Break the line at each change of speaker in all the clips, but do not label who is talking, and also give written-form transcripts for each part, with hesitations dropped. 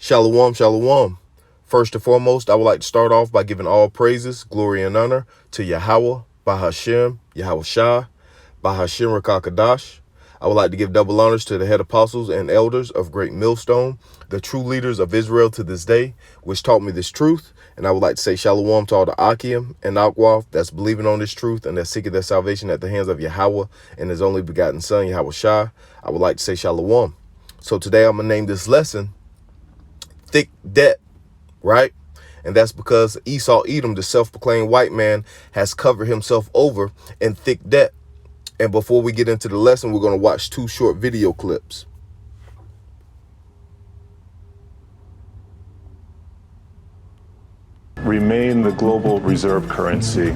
Shalom, shalom. First and foremost, I would like to start off by giving all praises, glory, and honor to Yahawah, Bahashem, Yahawashi, Bahashem Rakakadash. I would like to give double honors to the head apostles and elders of Great Millstone, the true leaders of Israel to this day, which taught me this truth. And I would like to say shalom to all the Akim and Yahawah that's believing on this truth and that's seeking their salvation at the hands of Yahawah and his only begotten son, Yahawashi. I would like to say shalom. So today I'm going to name this lesson Thick Debt, right? And that's because Esau Edom, the self-proclaimed white man, has covered himself over in thick debt. And before we get into the lesson, we're going to watch two short video clips.
Remain the global reserve currency?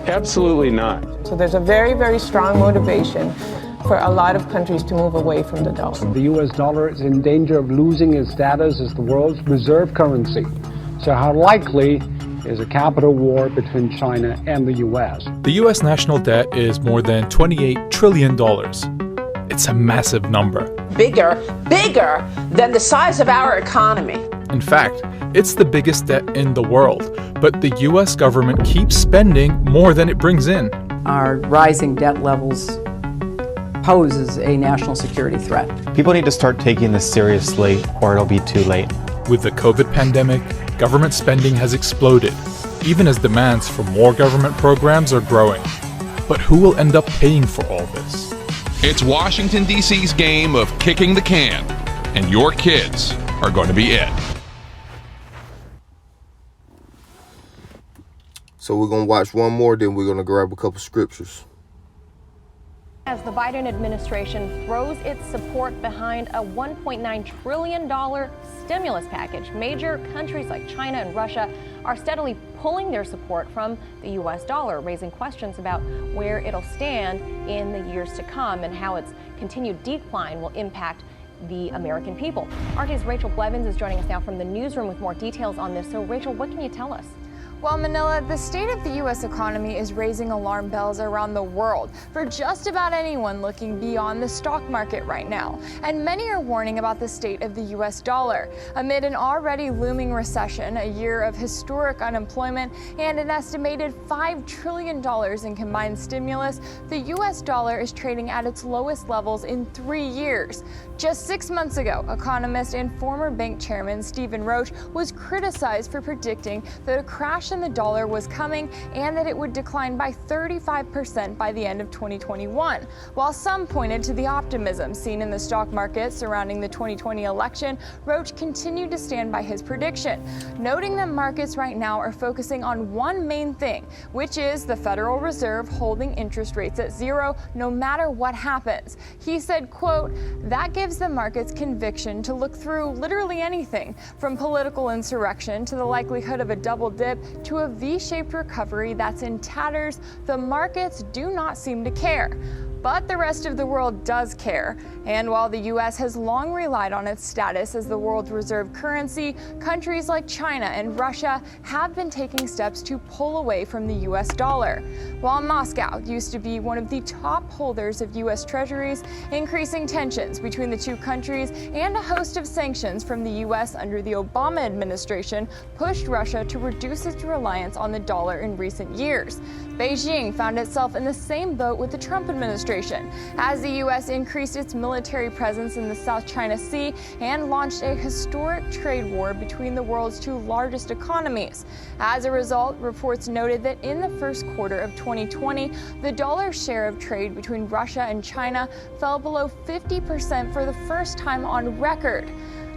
Absolutely not.
So there's a very, very strong motivation for a lot of countries to move away from the dollar.
The US dollar is in danger of losing its status as the world's reserve currency. So how likely is a capital war between China and the US?
The US national debt is more than $28 trillion. It's a massive number.
Bigger than the size of our economy.
In fact, it's the biggest debt in the world, but the US government keeps spending more than it brings in.
Our rising debt levels poses a national security threat.
People need to start taking this seriously or it'll be too late.
With the COVID pandemic, government spending has exploded, even as demands for more government programs are growing. But who will end up paying for all this?
It's Washington, D.C.'s game of kicking the can, and your kids are going to be it.
So we're going to watch one more, then we're going to grab a couple scriptures.
As the Biden administration throws its support behind a $1.9 trillion stimulus package, major countries like China and Russia are steadily pulling their support from the U.S. dollar, raising questions about where it'll stand in the years to come and how its continued decline will impact the American people. RT's Rachel Blevins is joining us now from the newsroom with more details on this. So, Rachel, what can you tell us?
Well, Manila, the state of the U.S. economy is raising alarm bells around the world for just about anyone looking beyond the stock market right now. And many are warning about the state of the U.S. dollar. Amid an already looming recession, a year of historic unemployment, and an estimated $5 trillion in combined stimulus, the U.S. dollar is trading at its lowest levels in 3 years. Just 6 months ago, economist and former bank chairman Stephen Roach was criticized for predicting that a crash in the dollar was coming and that it would decline by 35% by the end of 2021. While some pointed to the optimism seen in the stock market surrounding the 2020 election, Roach continued to stand by his prediction, noting that markets right now are focusing on one main thing, which is the Federal Reserve holding interest rates at zero no matter what happens. He said, quote, "That gives the markets conviction to look through literally anything, from political insurrection to the likelihood of a double dip to a V-shaped recovery that's in tatters. The markets do not seem to care." But the rest of the world does care. And while the U.S. has long relied on its status as the world's reserve currency, countries like China and Russia have been taking steps to pull away from the U.S. dollar. While Moscow used to be one of the top holders of U.S. treasuries, increasing tensions between the two countries and a host of sanctions from the U.S. under the Obama administration pushed Russia to reduce its reliance on the dollar in recent years. Beijing found itself in the same boat with the Trump administration, as the U.S. increased its military presence in the South China Sea and launched a historic trade war between the world's two largest economies. As a result, reports noted that in the first quarter of 2020, the dollar's share of trade between Russia and China fell below 50% for the first time on record.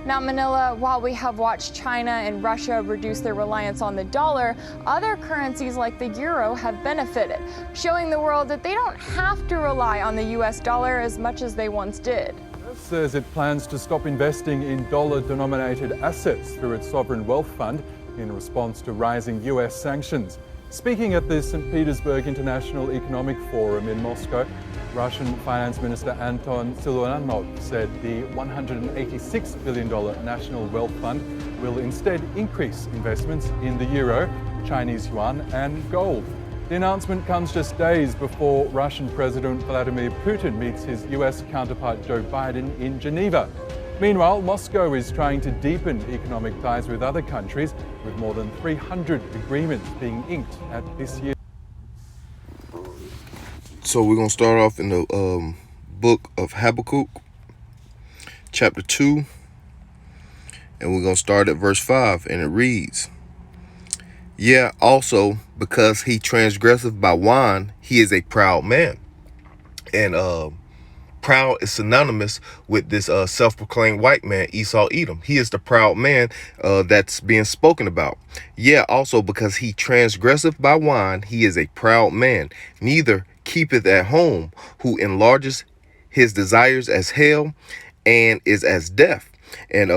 Now, Manila, while we have watched China and Russia reduce their reliance on the dollar, other currencies like the euro have benefited, showing the world that they don't have to rely on the U.S. dollar as much as they once did.
Says it plans to stop investing in dollar-denominated assets through its sovereign wealth fund in response to rising U.S. sanctions. Speaking at the St. Petersburg International Economic Forum in Moscow, Russian Finance Minister Anton Siluanov said the $186 billion National Wealth Fund will instead increase investments in the euro, Chinese yuan and gold. The announcement comes just days before Russian President Vladimir Putin meets his US counterpart Joe Biden in Geneva. Meanwhile, Moscow is trying to deepen economic ties with other countries, with more than 300 agreements being inked at this year's.
So we're going to start off in the book of Habakkuk, chapter 2, and we're going to start at verse 5, and it reads, "Yeah, also, because he transgresseth by wine, he is a proud man." And proud is synonymous with this self-proclaimed white man, Esau Edom. He is the proud man that's being spoken about. "Yeah, also, because he transgresseth by wine, he is a proud man, neither keepeth at home, who enlarges his desires as hell, and is as death." And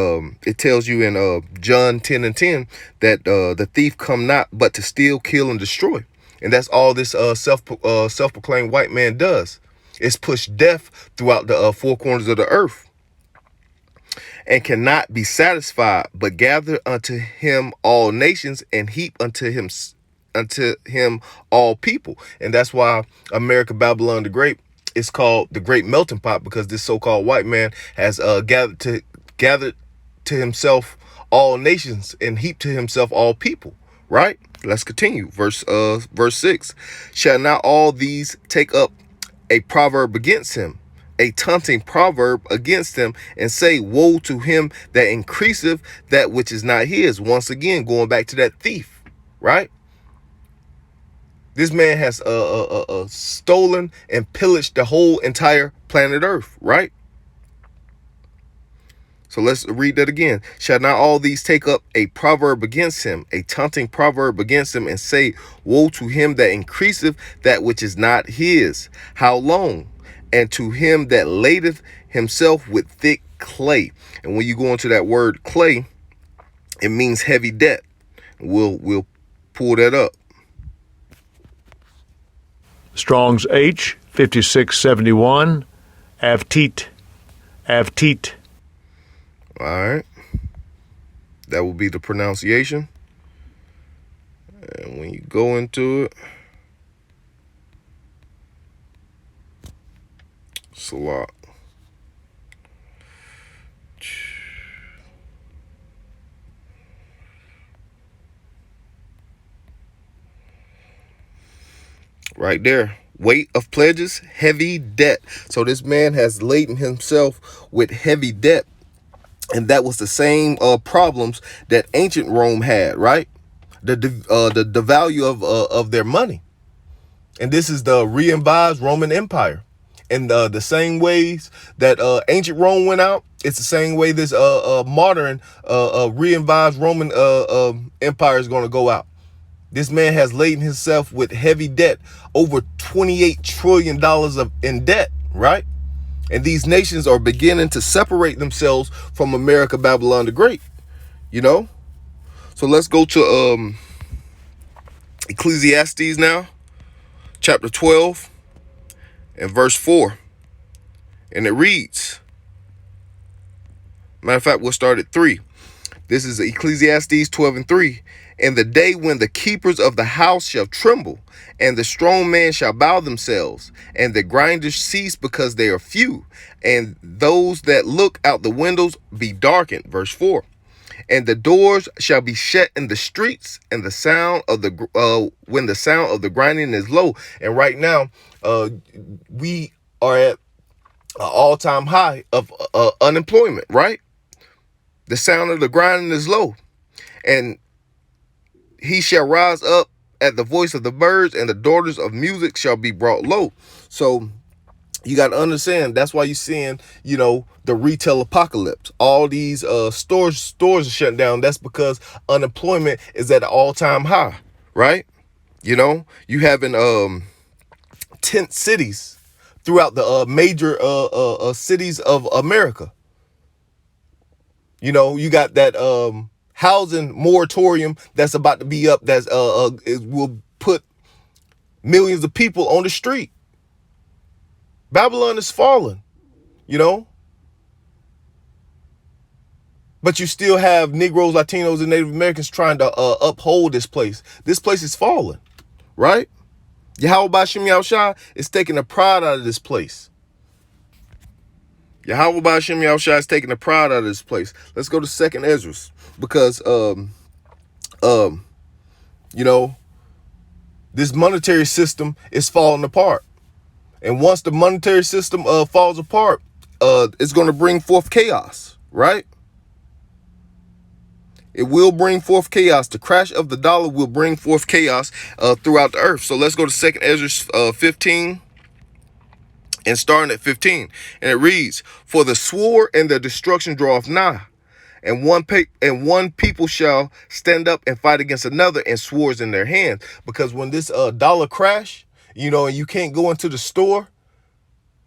it tells you in John 10:10 that the thief come not but to steal, kill, and destroy. And that's all this self-proclaimed white man does. It's push death throughout the four corners of the earth, and cannot be satisfied, but gather unto him all nations, and heap unto him all people. And that's why America, Babylon the Great is called the Great Melting Pot, because this so-called white man has gathered to himself all nations and heaped to himself all people. Right? Let's continue. Verse 6. "Shall not all these take up a proverb against him, a taunting proverb against him, and say, woe to him that increaseth that which is not his?" Once again, going back to that thief, right? This man has stolen and pillaged the whole entire planet Earth, right? So let's read that again. "Shall not all these take up a proverb against him, a taunting proverb against him, and say, woe to him that increaseth that which is not his? How long? And to him that ladeth himself with thick clay." And when you go into that word clay, it means heavy debt. We'll pull that up.
Strong's H 5671, avtit.
All right. That will be the pronunciation. And when you go into it, it's a lot. Right there. Weight of pledges, heavy debt. So this man has laden himself with heavy debt. And that was the same problems that ancient Rome had, right? The value of their money. And this is the re-imbibed Roman Empire. And the same ways that ancient Rome went out, it's the same way this modern re-imbibed Roman empire is going to go out. This man has laden himself with heavy debt, over $28 trillion in debt, right? And these nations are beginning to separate themselves from America, Babylon the Great, you know? So let's go to Ecclesiastes now, chapter 12 and verse 4. And it reads, matter of fact, we'll start at 3. This is Ecclesiastes 12:3. "And the day when the keepers of the house shall tremble, and the strong man shall bow themselves, and the grinders cease because they are few, and those that look out the windows be darkened." Verse 4. "And the doors shall be shut in the streets, and the sound of the when the sound of the grinding is low." And right now, we are at an all-time high of unemployment, right? The sound of the grinding is low. "And he shall rise up at the voice of the birds, and the daughters of music shall be brought low." So you got to understand, that's why you're seeing, the retail apocalypse. All these stores are shutting down. That's because unemployment is at an all-time high, right? You having tent cities throughout the major cities of America. You got that housing moratorium that's about to be up. That's it will put millions of people on the street. Babylon is falling, but you still have Negroes, Latinos, and Native Americans trying to uphold this place. This place is falling, right? Yahawashi is taking the pride out of this place. Yahawah Ba'Shem Yahawashi is taking the pride out of this place. Let's go to 2nd Ezra, because you know, this monetary system is falling apart. And once the monetary system falls apart, it's going to bring forth chaos, right? It will bring forth chaos. The crash of the dollar will bring forth chaos throughout the earth. So let's go to 2nd Ezra 15, and starting at 15. And it reads, "For the sword and the destruction draweth nigh, and one people shall stand up and fight against another, and swords in their hands." Because when this dollar crash, you know, and you can't go into the store,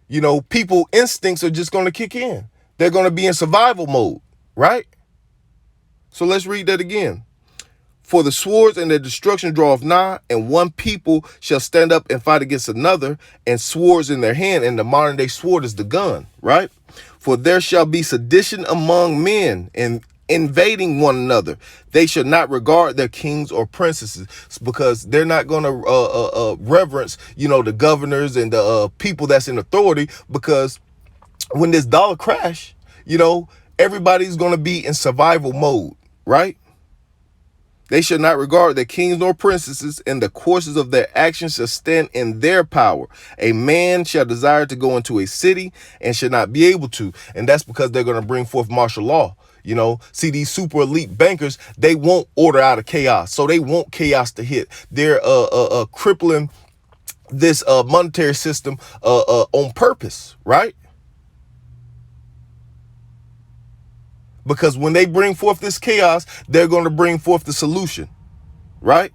you know, people instincts are just going to kick in. They're going to be in survival mode, right? So let's read that again. "For the swords and their destruction draweth nigh, and one people shall stand up and fight against another, and swords in their hand." And the modern day sword is the gun, right? "For there shall be sedition among men, and invading one another. They shall not regard their kings or princesses," because they're not going to reverence, you know, the governors and the people that's in authority. Because when this dollar crash, you know, everybody's going to be in survival mode, right? "They shall not regard their kings nor princesses, and the courses of their actions shall stand in their power. A man shall desire to go into a city and shall not be able to." And that's because they're going to bring forth martial law. You know, see, these super elite bankers, they won't order out of chaos. So they want chaos to hit. They're crippling this monetary system on purpose, right? Because when they bring forth this chaos, they're going to bring forth the solution, right?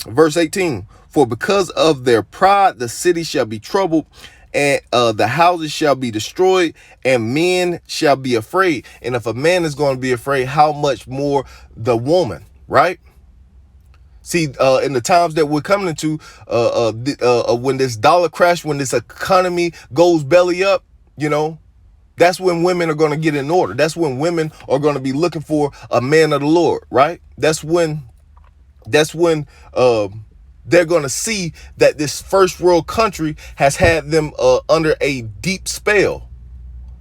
Verse 18, "For because of their pride, the city shall be troubled, and the houses shall be destroyed, and men shall be afraid." And if a man is going to be afraid, how much more the woman, right? See, in the times that we're coming into, when this dollar crash, when this economy goes belly up, you know, that's when women are going to get in order. That's when women are going to be looking for a man of the Lord, right? That's when they're going to see that this first world country has had them under a deep spell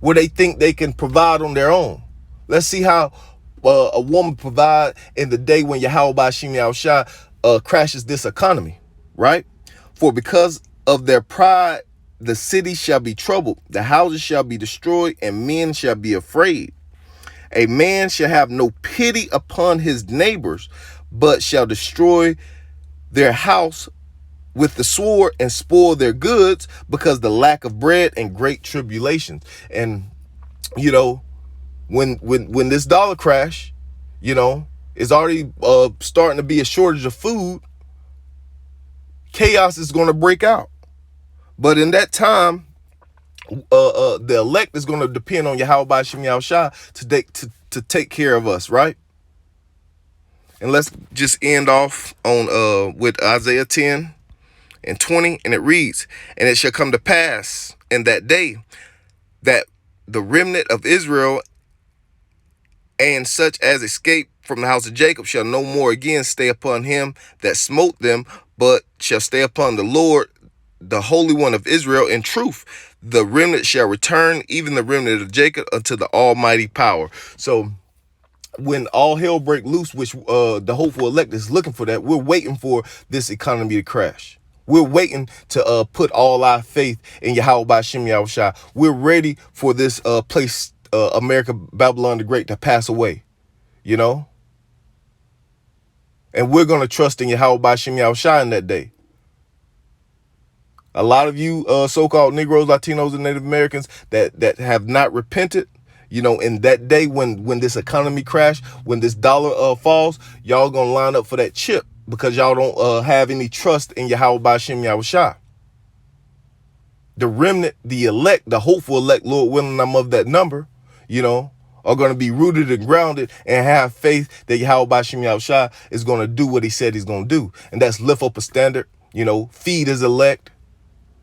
where they think they can provide on their own. Let's see how a woman provide in the day when Yahawah Ba'Shem Yahawashi crashes this economy, right? "For because of their pride, the city shall be troubled, the houses shall be destroyed, and men shall be afraid. A man shall have no pity upon his neighbors, but shall destroy their house with the sword and spoil their goods, because the lack of bread and great tribulations." And, you know, when this dollar crash, you know, is already starting to be a shortage of food, chaos is going to break out. But in that time, the elect is going to depend on Yahawah Ba'Shem Yahawashi to take care of us, right? And let's just end off on with Isaiah 10 and 20, and it reads, "And it shall come to pass in that day that the remnant of Israel and such as escape from the house of Jacob shall no more again stay upon him that smote them, but shall stay upon the Lord, the Holy One of Israel, in truth. The remnant shall return, even the remnant of Jacob, unto the almighty power." So when all hell break loose, which the hopeful elect is looking for, that we're waiting for this economy to crash. We're waiting to put all our faith in Yahawah Ba'Shem Yahawashi. We're ready for this place, America, Babylon the Great, to pass away, you know? And we're going to trust in Yahawah Ba'Shem Yahawashi in that day. A lot of you so-called Negroes, Latinos, and Native Americans that have not repented, you know, in that day when this economy crash, when this dollar falls, y'all gonna line up for that chip because y'all don't have any trust in Yahawah Ba'Shem Yahawashi. The remnant, the elect, the hopeful elect, Lord willing, I'm of that number, you know, are going to be rooted and grounded and have faith that Yahawah Ba'Shem Yahawashi is going to do what he said he's going to do. And that's lift up a standard, you know, feed his elect,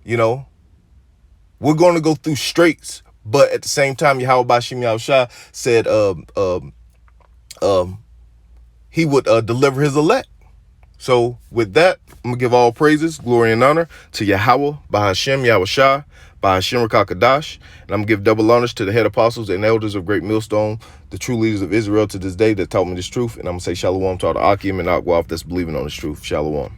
you know. We're going to go through straits, but at the same time, Yahawah Ba'Shem Yahawashi said he would deliver his elect. So with that, I'm going to give all praises, glory, and honor to Yahawah, Bahashem, Yahawashi, Bahashem Rakakadash. And I'm going to give double honors to the head apostles and elders of Great Millstone, the true leaders of Israel to this day that taught me this truth. And I'm going to say shalom to all the Akim and Akwaf that's believing on this truth. Shalom.